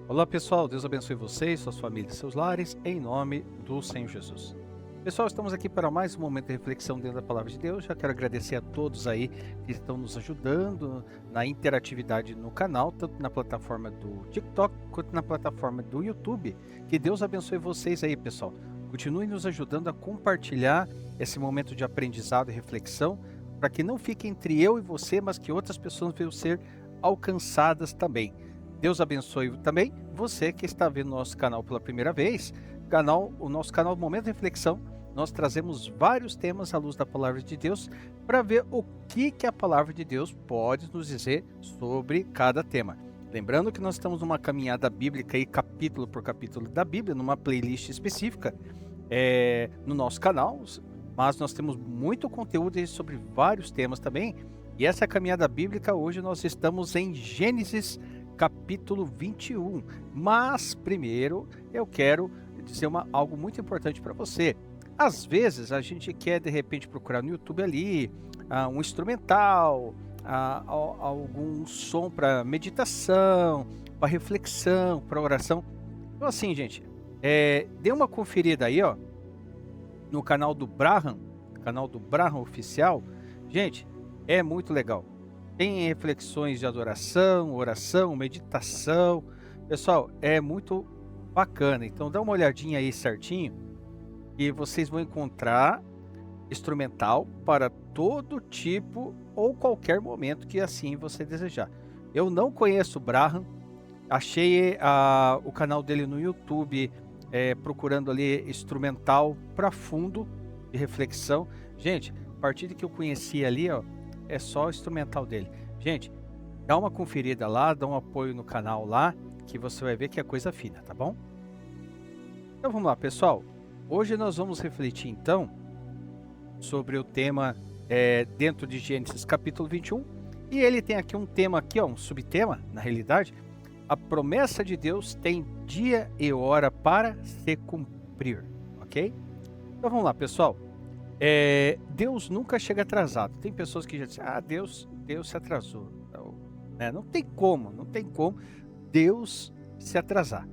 Olá pessoal, Deus abençoe vocês, suas famílias, seus lares, em nome do Senhor Jesus. Pessoal, estamos aqui para mais um momento de reflexão dentro da Palavra de Deus. Já quero agradecer a todos aí que estão nos ajudando na interatividade no canal, tanto na plataforma do TikTok quanto na plataforma do YouTube. Que Deus abençoe vocês aí, pessoal. Continue nos ajudando a compartilhar esse momento de aprendizado e reflexão, para que não fique entre eu e você, mas que outras pessoas venham ser alcançadas também. Deus abençoe também você que está vendo nosso canal pela primeira vez. O nosso canal Momento de Reflexão, nós trazemos vários temas à luz da Palavra de Deus para ver o que a Palavra de Deus pode nos dizer sobre cada tema. Lembrando que nós estamos numa caminhada bíblica e capítulo por capítulo da Bíblia, numa playlist específica no nosso canal, mas nós temos muito conteúdo sobre vários temas também. E essa caminhada bíblica, hoje nós estamos em Gênesis capítulo 21, mas primeiro eu quero dizer algo muito importante para você. Às vezes a gente quer de repente procurar no YouTube ali um instrumental, algum som para meditação, para reflexão, para oração. Então assim, gente, dê uma conferida aí, ó, no canal do Braham Oficial. Gente, é muito legal. Tem reflexões de adoração, oração, meditação. Pessoal, é muito bacana. Então dá uma olhadinha aí certinho e vocês vão encontrar instrumental para todo tipo ou qualquer momento que assim você desejar. Eu não conheço o Braham, achei o canal dele no YouTube procurando ali instrumental para fundo de reflexão. Gente, a partir de que eu conheci ali, ó, é só o instrumental dele. Gente, dá uma conferida lá, dá um apoio no canal lá, que você vai ver que é coisa fina, tá bom? Então vamos lá, pessoal. Hoje nós vamos refletir então sobre o tema dentro de Gênesis capítulo 21. E ele tem aqui um tema aqui, ó, um subtema, na realidade. A promessa de Deus tem dia e hora para se cumprir, ok? Então vamos lá, pessoal. Deus nunca chega atrasado. Tem pessoas que já dizem, Deus se atrasou. Não tem como Deus se atrasar.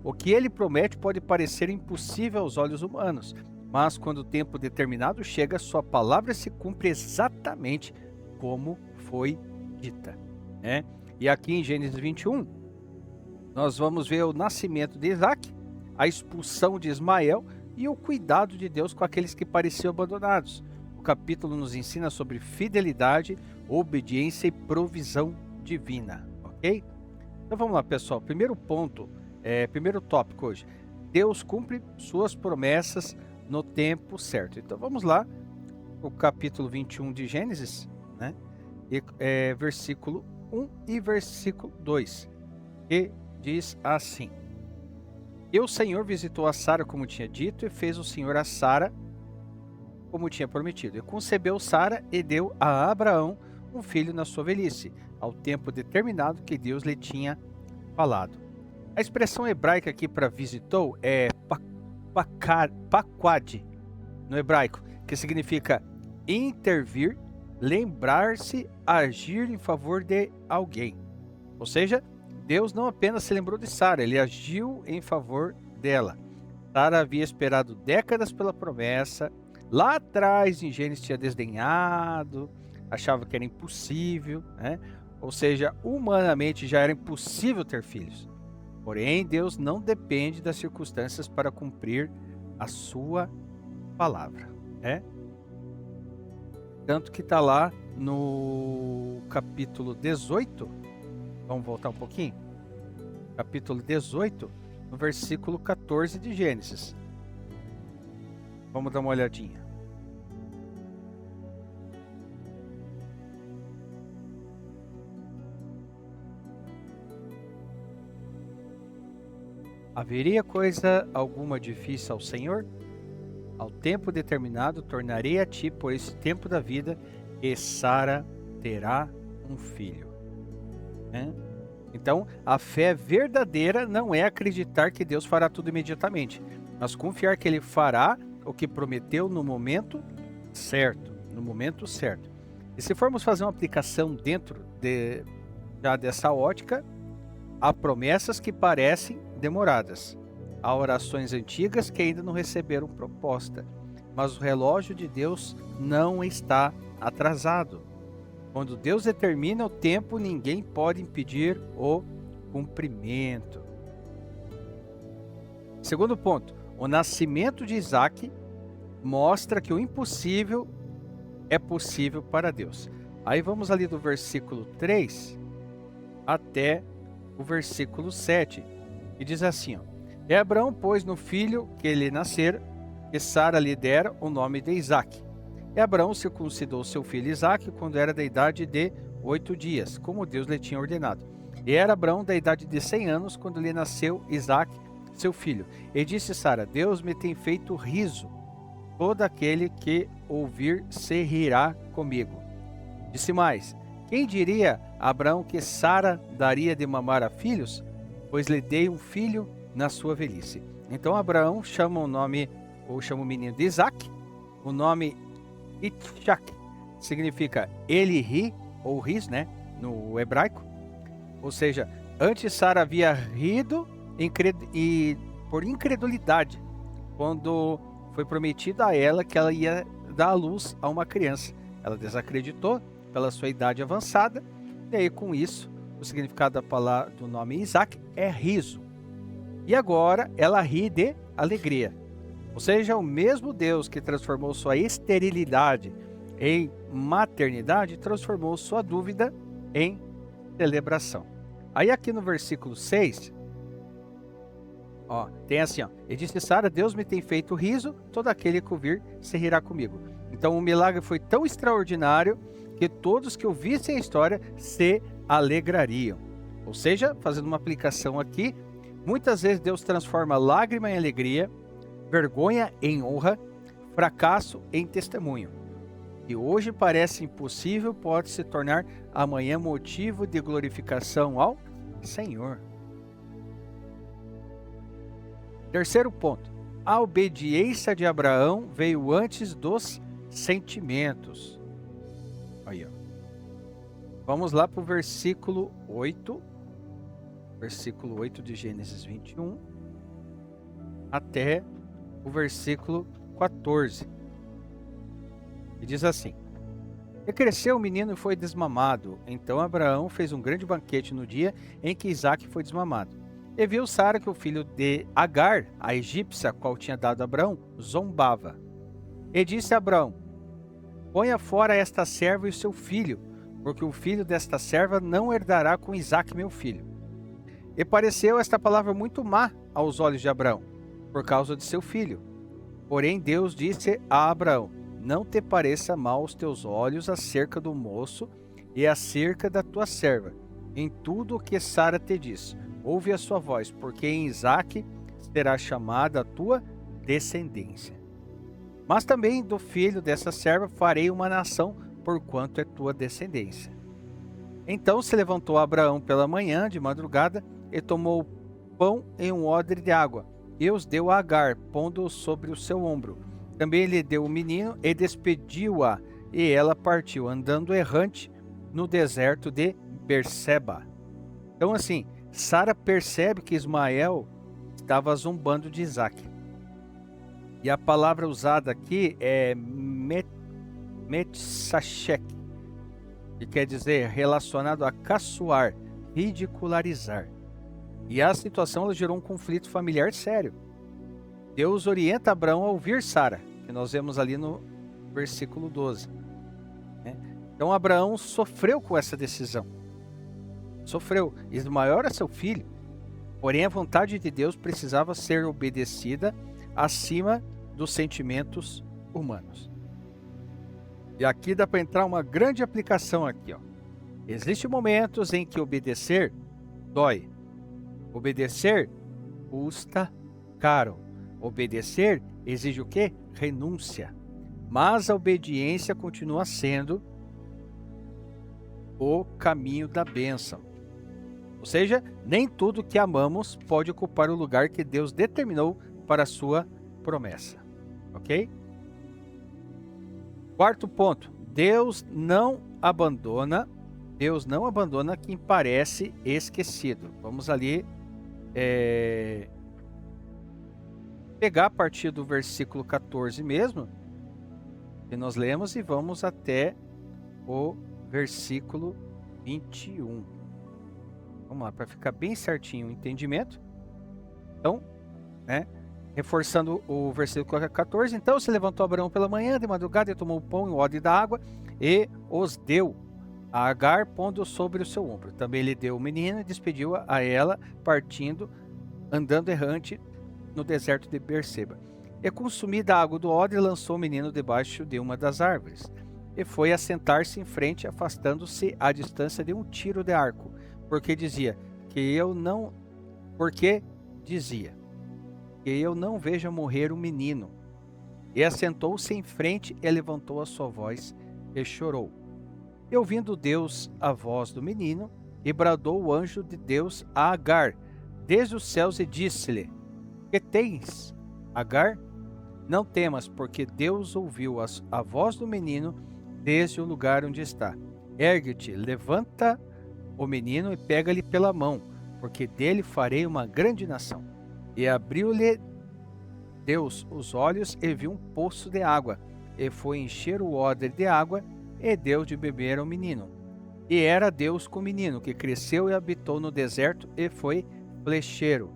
O que ele promete pode parecer impossível aos olhos humanos, mas quando o tempo determinado chega, sua palavra se cumpre exatamente como foi dita. E aqui em Gênesis 21, nós vamos ver o nascimento de Isaac, a expulsão de Ismael e o cuidado de Deus com aqueles que pareciam abandonados. O capítulo nos ensina sobre fidelidade, obediência e provisão divina, ok? Então vamos lá, pessoal. Primeiro ponto, primeiro tópico hoje. Deus cumpre suas promessas no tempo certo. Então vamos lá, o capítulo 21 de Gênesis, versículo 1 e versículo 2, que diz assim: E o Senhor visitou a Sara como tinha dito, e fez o Senhor a Sara como tinha prometido. E concebeu Sara e deu a Abraão um filho na sua velhice, ao tempo determinado que Deus lhe tinha falado. A expressão hebraica aqui para visitou é paquad, no hebraico, que significa intervir, lembrar-se, agir em favor de alguém. Ou seja, Deus não apenas se lembrou de Sara, ele agiu em favor dela. Sara havia esperado décadas pela promessa. Lá atrás, em Gênesis, tinha desdenhado, achava que era impossível, Ou seja, humanamente já era impossível ter filhos. Porém, Deus não depende das circunstâncias para cumprir a sua palavra, Tanto que está lá no capítulo 18, vamos voltar um pouquinho, capítulo 18, no versículo 14 de Gênesis. Vamos dar uma olhadinha. Haveria coisa alguma difícil ao Senhor? Ao tempo determinado tornarei a ti por esse tempo da vida, e Sara terá um filho. Então, a fé verdadeira não é acreditar que Deus fará tudo imediatamente, mas confiar que Ele fará o que prometeu no momento certo. E se formos fazer uma aplicação dentro já dessa ótica, Há promessas que parecem demoradas. Há orações antigas que ainda não receberam proposta. Mas o relógio de Deus não está atrasado. Quando Deus determina o tempo, ninguém pode impedir o cumprimento. Segundo ponto, o nascimento de Isaac mostra que o impossível é possível para Deus. Aí vamos ali do versículo 3 até o versículo 7, que diz assim, ó, E Abraão pôs no filho que lhe nascer, que Sara lhe dera, o nome de Isaque. E Abraão circuncidou seu filho Isaque quando era da idade de 8 dias, como Deus lhe tinha ordenado. E era Abraão da idade de 100 anos quando lhe nasceu Isaque, seu filho. E disse Sara, Deus me tem feito riso, todo aquele que ouvir se rirá comigo. Disse mais, quem diria a Abraão que Sara daria de mamar a filhos? Pois lhe dei um filho na sua velhice. Então Abraão chama o menino de Isaque, o nome Itchak significa ele ri, ou ris, né, no hebraico. Ou seja, antes Sara havia rido por incredulidade, quando foi prometido a ela que ela ia dar à luz a uma criança. Ela desacreditou pela sua idade avançada, e aí com isso, o significado da palavra do nome Isaac é riso. E agora ela ri de alegria. Ou seja, o mesmo Deus que transformou sua esterilidade em maternidade, transformou sua dúvida em celebração. Aí aqui no versículo 6, ó, tem assim, ó, e disse Sara, Deus me tem feito riso, todo aquele que ouvir se rirá comigo. Então o milagre foi tão extraordinário que todos que ouvissem a história se alegrariam. Ou seja, fazendo uma aplicação aqui, muitas vezes Deus transforma lágrima em alegria, vergonha em honra, fracasso em testemunho. E hoje parece impossível, pode se tornar amanhã motivo de glorificação ao Senhor. Terceiro ponto, a obediência de Abraão veio antes dos sentimentos. Aí, ó. Vamos lá para o versículo 8. Versículo 8 de Gênesis 21 até o versículo 14. E diz assim, E cresceu o menino e foi desmamado. Então Abraão fez um grande banquete no dia em que Isaque foi desmamado. E viu Sara que o filho de Agar, a egípcia, qual tinha dado a Abraão, zombava. E disse a Abraão, Ponha fora esta serva e o seu filho, porque o filho desta serva não herdará com Isaque meu filho. E pareceu esta palavra muito má aos olhos de Abraão, por causa de seu filho. Porém Deus disse a Abraão, Não te pareça mal aos teus olhos acerca do moço e acerca da tua serva. Em tudo o que Sara te diz, ouve a sua voz, porque em Isaque será chamada a tua descendência. Mas também do filho dessa serva farei uma nação, porquanto é tua descendência. Então se levantou Abraão pela manhã, de madrugada, e tomou pão em um odre de água, e os deu a Agar, pondo-o sobre o seu ombro. Também lhe deu o menino, e despediu-a, e ela partiu, andando errante no deserto de Berseba. Então assim, Sara percebe que Ismael estava zombando de Isaque. E a palavra usada aqui é metzashek, que quer dizer relacionado a caçoar, ridicularizar. E a situação ela gerou um conflito familiar sério. Deus orienta Abraão a ouvir Sara, que nós vemos ali no versículo 12. Então Abraão sofreu com essa decisão. Sofreu. Ismael era seu filho. Porém a vontade de Deus precisava ser obedecida acima dos sentimentos humanos. E aqui dá para entrar uma grande aplicação aqui, ó. Existem momentos em que obedecer dói. Obedecer custa caro. Obedecer exige o quê? Renúncia. Mas a obediência continua sendo o caminho da bênção. Ou seja, nem tudo que amamos pode ocupar o lugar que Deus determinou para a sua promessa. Ok? Quarto ponto. Deus não abandona Deus não abandona quem parece esquecido. Vamos ali pegar a partir do versículo 14 mesmo, que nós lemos, e vamos até o versículo 21. Vamos lá, para ficar bem certinho o entendimento. Então, reforçando o versículo 14. Então se levantou Abraão pela manhã, de madrugada, e tomou o pão e o odre da água, e os deu a Agar, pondo sobre o seu ombro. Também lhe deu o menino e despediu a ela, partindo, andando errante no deserto de Berseba. E consumida a água do odre, lançou o menino debaixo de uma das árvores, e foi assentar-se em frente, afastando-se à distância de um tiro de arco, porque dizia que eu não veja morrer o menino. E assentou-se em frente e levantou a sua voz e chorou. E ouvindo Deus a voz do menino, e bradou o anjo de Deus a Agar desde os céus e disse-lhe: Que tens, Agar? Não temas, porque Deus ouviu a voz do menino desde o lugar onde está. Ergue-te, levanta o menino e pega-lhe pela mão, porque dele farei uma grande nação. E abriu-lhe Deus os olhos e viu um poço de água, e foi encher o odre de água, e deu de beber ao menino. E era Deus com o menino, que cresceu e habitou no deserto, e foi flecheiro.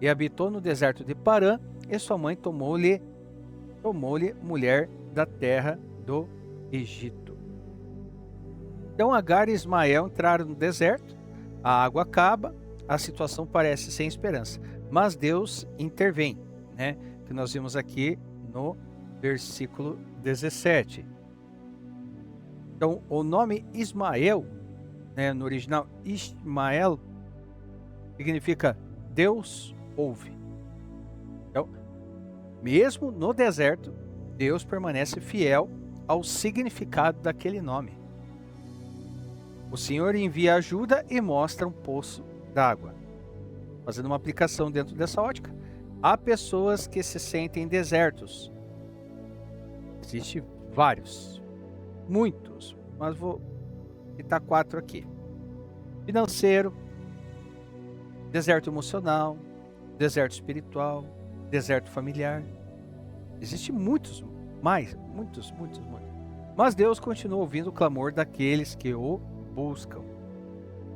E habitou no deserto de Parã, e sua mãe tomou-lhe mulher da terra do Egito. Então Agar e Ismael entraram no deserto, a água acaba, a situação parece sem esperança, mas Deus intervém, que nós vimos aqui no versículo 17. Então, o nome Ismael, no original Ismael, significa Deus ouve. Então, mesmo no deserto, Deus permanece fiel ao significado daquele nome. O Senhor envia ajuda e mostra um poço d'água. Fazendo uma aplicação dentro dessa ótica, há pessoas que se sentem desertos. Existem vários, muitos, mas vou citar 4 aqui. Financeiro, deserto emocional, deserto espiritual, deserto familiar. Existem muitos. Mas Deus continua ouvindo o clamor daqueles que o buscam.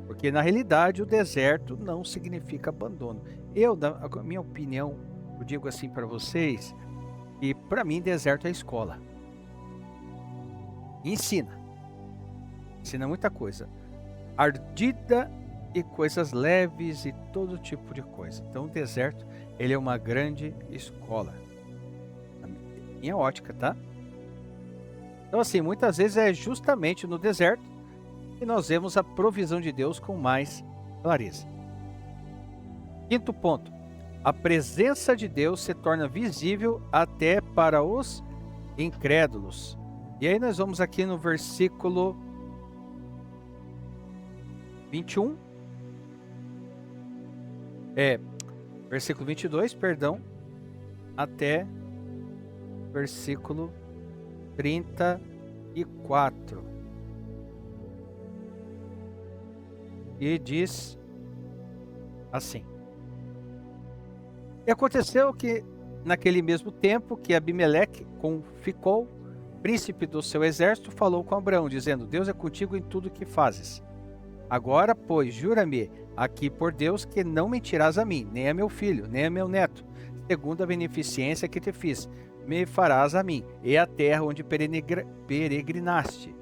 Porque na realidade o deserto não significa abandono. Na minha opinião, eu digo assim para vocês, que para mim deserto é escola. Ensina muita coisa, ardida e coisas leves e todo tipo de coisa. Então o deserto, ele é uma grande escola, na minha ótica, tá? Então assim, muitas vezes é justamente no deserto que nós vemos a provisão de Deus com mais clareza. 5º ponto, a presença de Deus se torna visível até para os incrédulos. E aí nós vamos aqui no versículo 21, versículo 22, até versículo 34. E diz assim: E aconteceu que naquele mesmo tempo que Abimeleque, com Ficol, príncipe do seu exército, falou com Abraão, dizendo: Deus é contigo em tudo que fazes. Agora, pois, jura-me aqui por Deus que não mentirás a mim, nem a meu filho, nem a meu neto, segundo a beneficência que te fiz, me farás a mim, e a terra onde peregrinaste.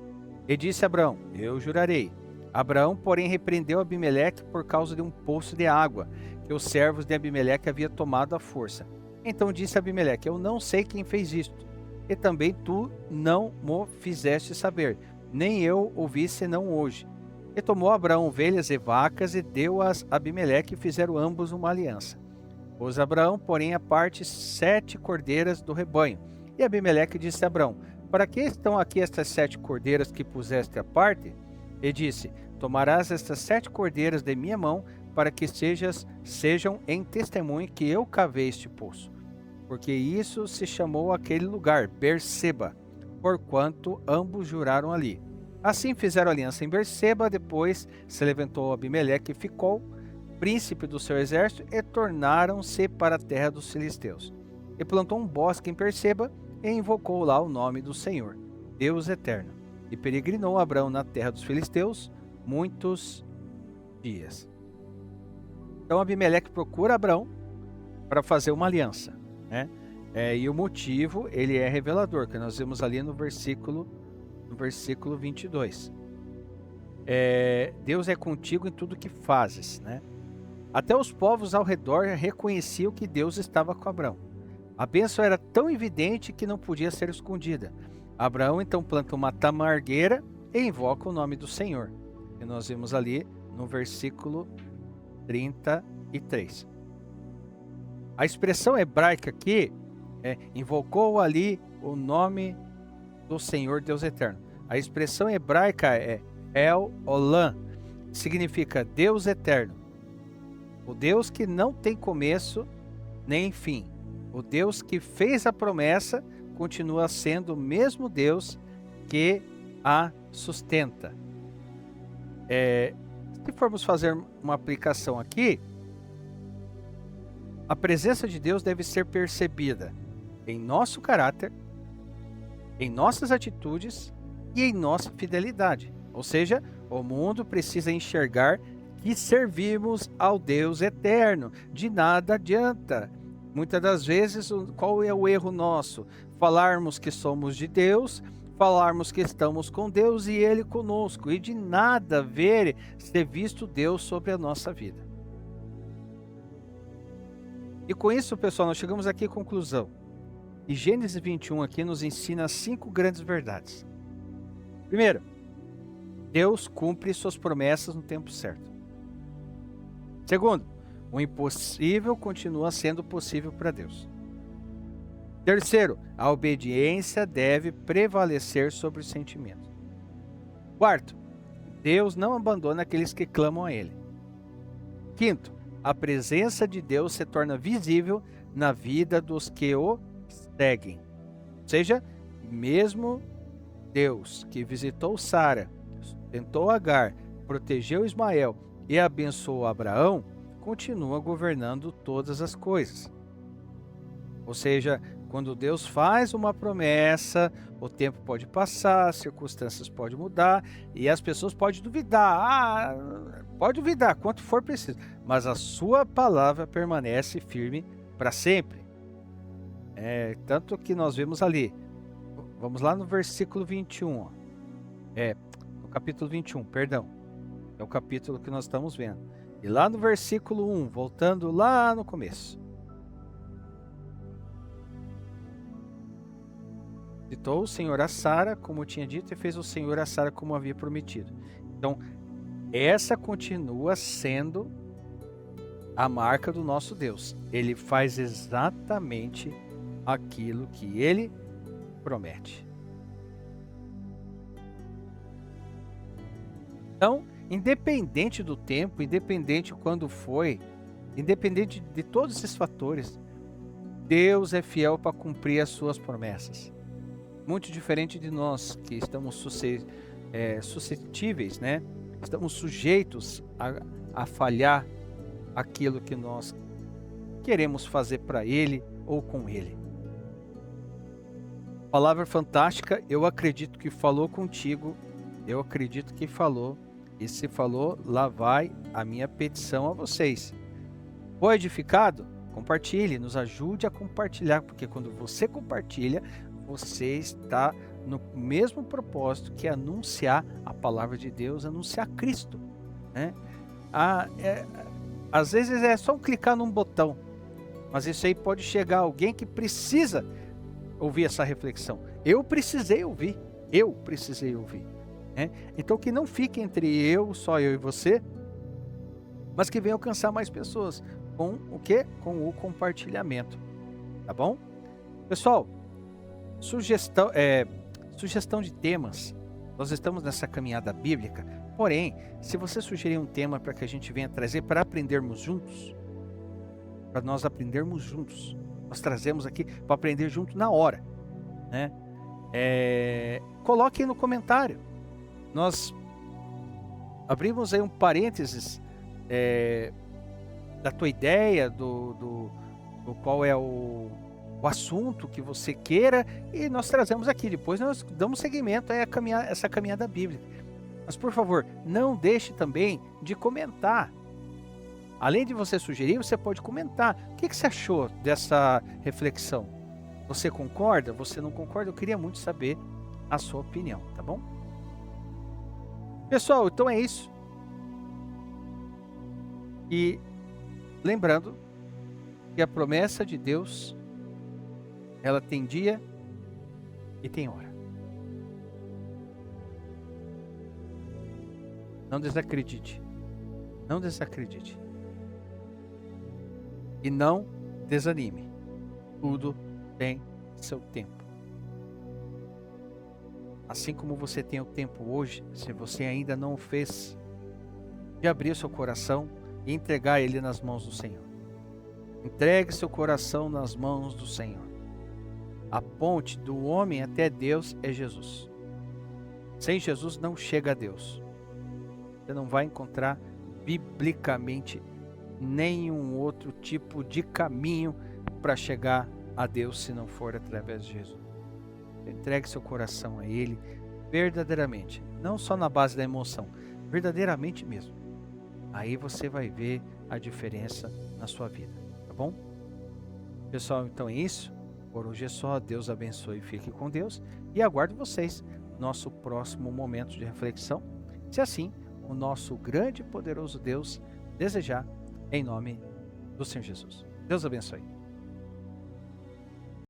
E disse Abraão: Eu jurarei. Abraão, porém, repreendeu Abimeleque por causa de um poço de água, que os servos de Abimeleque haviam tomado à força. Então disse Abimeleque: Eu não sei quem fez isto, e também tu não mo fizeste saber, nem eu ouvi senão hoje. E tomou Abraão ovelhas e vacas e deu-as a Abimeleque, e fizeram ambos uma aliança. Pôs Abraão, porém, à parte 7 cordeiras do rebanho. E Abimeleque disse a Abraão: Para que estão aqui estas 7 cordeiras que puseste à parte? E disse: Tomarás estas 7 cordeiras de minha mão, para que sejam em testemunho que eu cavei este poço. Porque isso se chamou aquele lugar Berseba, porquanto ambos juraram ali. Assim fizeram aliança em Berseba, depois se levantou Abimeleque e ficou príncipe do seu exército, e tornaram-se para a terra dos filisteus. E plantou um bosque em Berseba, e invocou lá o nome do Senhor, Deus eterno. E peregrinou Abrão na terra dos filisteus muitos dias. Então Abimeleque procura Abrão para fazer uma aliança, né? E o motivo, ele é revelador, que nós vemos ali no versículo 22. Deus é contigo em tudo que fazes, né? Até os povos ao redor reconheciam que Deus estava com Abrão. A bênção era tão evidente que não podia ser escondida. Abraão então planta uma tamargueira e invoca o nome do Senhor, que nós vimos ali no versículo 33. A expressão hebraica aqui invocou ali o nome do Senhor Deus Eterno. A expressão hebraica é El Olam, que significa Deus Eterno. O Deus que não tem começo nem fim. O Deus que fez a promessa continua sendo o mesmo Deus que a sustenta. Se formos fazer uma aplicação aqui, a presença de Deus deve ser percebida em nosso caráter, em nossas atitudes e em nossa fidelidade. Ou seja, o mundo precisa enxergar que servimos ao Deus eterno. De nada adianta. Muitas das vezes, qual é o erro nosso? Falarmos que somos de Deus, falarmos que estamos com Deus e Ele conosco, e de nada ver ser visto Deus sobre a nossa vida. E com isso, pessoal, nós chegamos aqui à conclusão. E Gênesis 21 aqui nos ensina 5 grandes verdades. Primeiro, Deus cumpre suas promessas no tempo certo. Segundo, o impossível continua sendo possível para Deus. Terceiro, a obediência deve prevalecer sobre o sentimento. Quarto, Deus não abandona aqueles que clamam a Ele. Quinto, a presença de Deus se torna visível na vida dos que o seguem. Ou seja, mesmo Deus que visitou Sara, sustentou Agar, protegeu Ismael e abençoou Abraão, continua governando todas as coisas. Ou seja, quando Deus faz uma promessa, o tempo pode passar, as circunstâncias podem mudar e as pessoas podem duvidar. Pode duvidar quanto for preciso, mas a sua palavra permanece firme para sempre. Tanto que nós vemos ali, vamos lá no versículo 21, no capítulo 21, perdão, é o capítulo que nós estamos vendo. E lá no versículo 1, voltando lá no começo. Citou o Senhor a Sara, como tinha dito, e fez o Senhor a Sara como havia prometido. Então, essa continua sendo a marca do nosso Deus. Ele faz exatamente aquilo que Ele promete. Então, independente do tempo, independente quando foi, independente de todos esses fatores, Deus é fiel para cumprir as suas promessas. Muito diferente de nós, que estamos suscetíveis, né? Estamos sujeitos a falhar aquilo que nós queremos fazer para Ele ou com Ele. Palavra fantástica, eu acredito que falou contigo, eu acredito que falou, e se falou, lá vai a minha petição a vocês. Foi edificado? Compartilhe, nos ajude a compartilhar, porque quando você compartilha, você está no mesmo propósito que é anunciar a palavra de Deus, anunciar Cristo, né? Às vezes é só clicar num botão, mas isso aí pode chegar a alguém que precisa ouvir essa reflexão. Eu precisei ouvir, né? Então que não fique entre só eu e você, mas que venha alcançar mais pessoas com o quê? Com o compartilhamento, tá bom? Pessoal, sugestão de temas. Nós estamos nessa caminhada bíblica, porém, se você sugerir um tema para que a gente venha trazer para aprendermos juntos, para nós aprendermos juntos, nós trazemos aqui para aprender junto na hora, né? Coloque aí no comentário. nós abrimos aí um parênteses da tua ideia, do qual é o assunto que você queira, e nós trazemos aqui. Depois nós damos seguimento a essa caminhada bíblica. Mas, por favor, não deixe também de comentar. Além de você sugerir, você pode comentar. O que você achou dessa reflexão? Você concorda? Você não concorda? Eu queria muito saber a sua opinião, tá bom? Pessoal, então é isso. E lembrando que a promessa de Deus, ela tem dia e tem hora. Não desacredite. Não desacredite. E não desanime. Tudo tem seu tempo. Assim como você tem o tempo hoje, se você ainda não o fez, de abrir seu coração e entregar ele nas mãos do Senhor. Entregue seu coração nas mãos do Senhor. A ponte do homem até Deus é Jesus. Sem Jesus não chega a Deus. Você não vai encontrar biblicamente nenhum outro tipo de caminho para chegar a Deus se não for através de Jesus. Entregue seu coração a Ele verdadeiramente, não só na base da emoção, verdadeiramente mesmo. Aí você vai ver a diferença na sua vida, tá bom? Pessoal, então é isso. Por hoje é só. Deus abençoe e fique com Deus. E aguardo vocês no nosso próximo momento de reflexão, se assim o nosso grande e poderoso Deus desejar, em nome do Senhor Jesus. Deus abençoe.